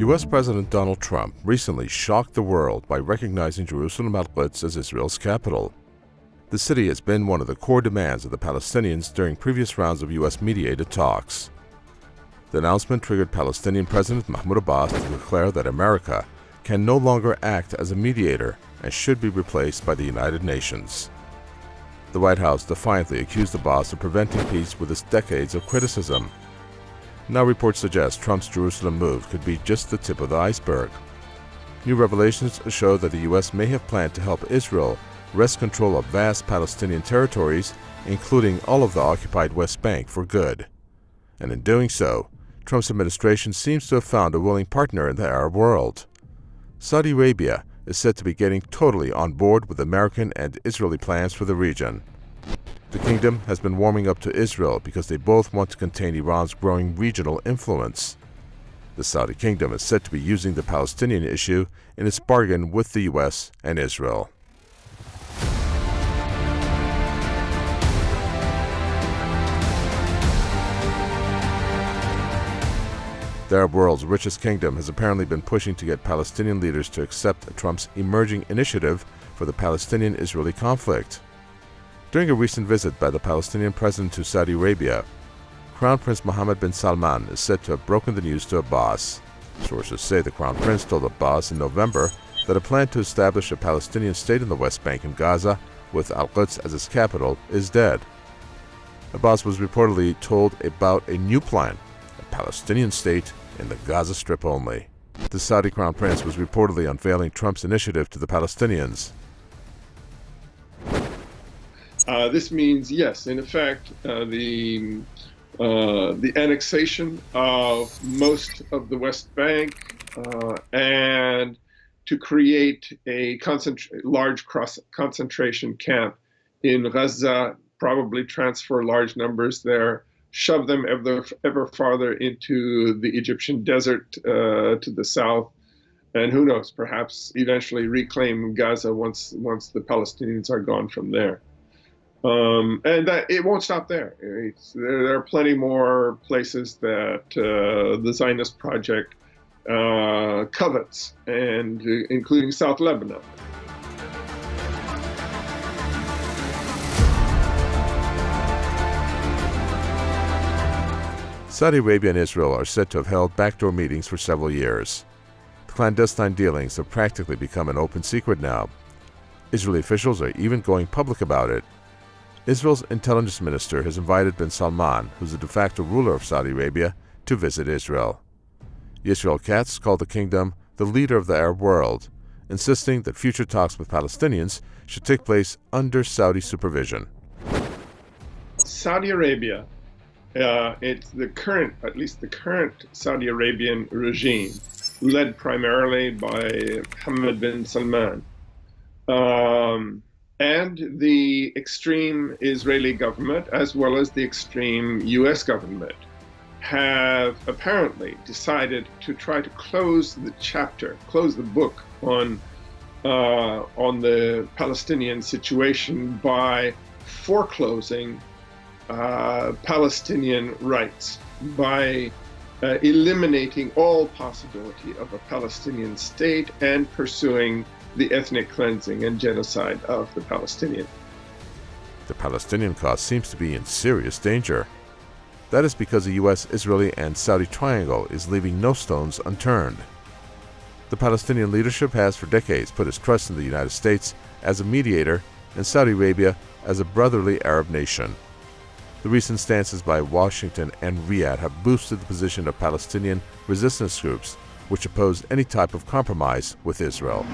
U.S. President Donald Trump recently shocked the world by recognizing Jerusalem al-Quds as Israel's capital. The city has been one of the core demands of the Palestinians during previous rounds of U.S.-mediated talks. The announcement triggered Palestinian President Mahmoud Abbas to declare that America can no longer act as a mediator and should be replaced by the United Nations. The White House defiantly accused Abbas of preventing peace with its decades of criticism. Now reports suggest Trump's Jerusalem move could be just the tip of the iceberg. New revelations show that the U.S. may have planned to help Israel wrest control of vast Palestinian territories, including all of the occupied West Bank, for good. And in doing so, Trump's administration seems to have found a willing partner in the Arab world. Saudi Arabia is said to be getting totally on board with American and Israeli plans for the region. The kingdom has been warming up to Israel because they both want to contain Iran's growing regional influence. The Saudi kingdom is said to be using the Palestinian issue in its bargain with the U.S. and Israel. The Arab world's richest kingdom has apparently been pushing to get Palestinian leaders to accept Trump's emerging initiative for the Palestinian-Israeli conflict. During a recent visit by the Palestinian president to Saudi Arabia, Crown Prince Mohammed bin Salman is said to have broken the news to Abbas. Sources say the Crown Prince told Abbas in November that a plan to establish a Palestinian state in the West Bank and Gaza, with al-Quds as its capital, is dead. Abbas was reportedly told about a new plan, a Palestinian state in the Gaza Strip only. The Saudi Crown Prince was reportedly unveiling Trump's initiative to the Palestinians. This means, yes, in effect, the annexation of most of the West Bank and to create a large concentration camp in Gaza, probably transfer large numbers there, shove them ever farther into the Egyptian desert to the south, and who knows, perhaps eventually reclaim Gaza once the Palestinians are gone from there. And that it won't stop there. There are plenty more places that the Zionist project covets, and including South Lebanon. Saudi Arabia and Israel are said to have held backdoor meetings for several years. The clandestine dealings have practically become an open secret now. Israeli officials are even going public about it. Israel's intelligence minister has invited bin Salman, who's the de facto ruler of Saudi Arabia, to visit Israel. Yisrael Katz called the kingdom the leader of the Arab world, insisting that future talks with Palestinians should take place under Saudi supervision. Saudi Arabia, it's at least the current Saudi Arabian regime, led primarily by Mohammed bin Salman, and the extreme Israeli government, as well as the extreme U.S. government, have apparently decided to try to close the book on the Palestinian situation by foreclosing Palestinian rights, by eliminating all possibility of a Palestinian state and pursuing the ethnic cleansing and genocide of the Palestinians. The Palestinian cause seems to be in serious danger. That is because the U.S., Israeli, and Saudi triangle is leaving no stones unturned. The Palestinian leadership has for decades put its trust in the United States as a mediator and Saudi Arabia as a brotherly Arab nation. The recent stances by Washington and Riyadh have boosted the position of Palestinian resistance groups, which oppose any type of compromise with Israel.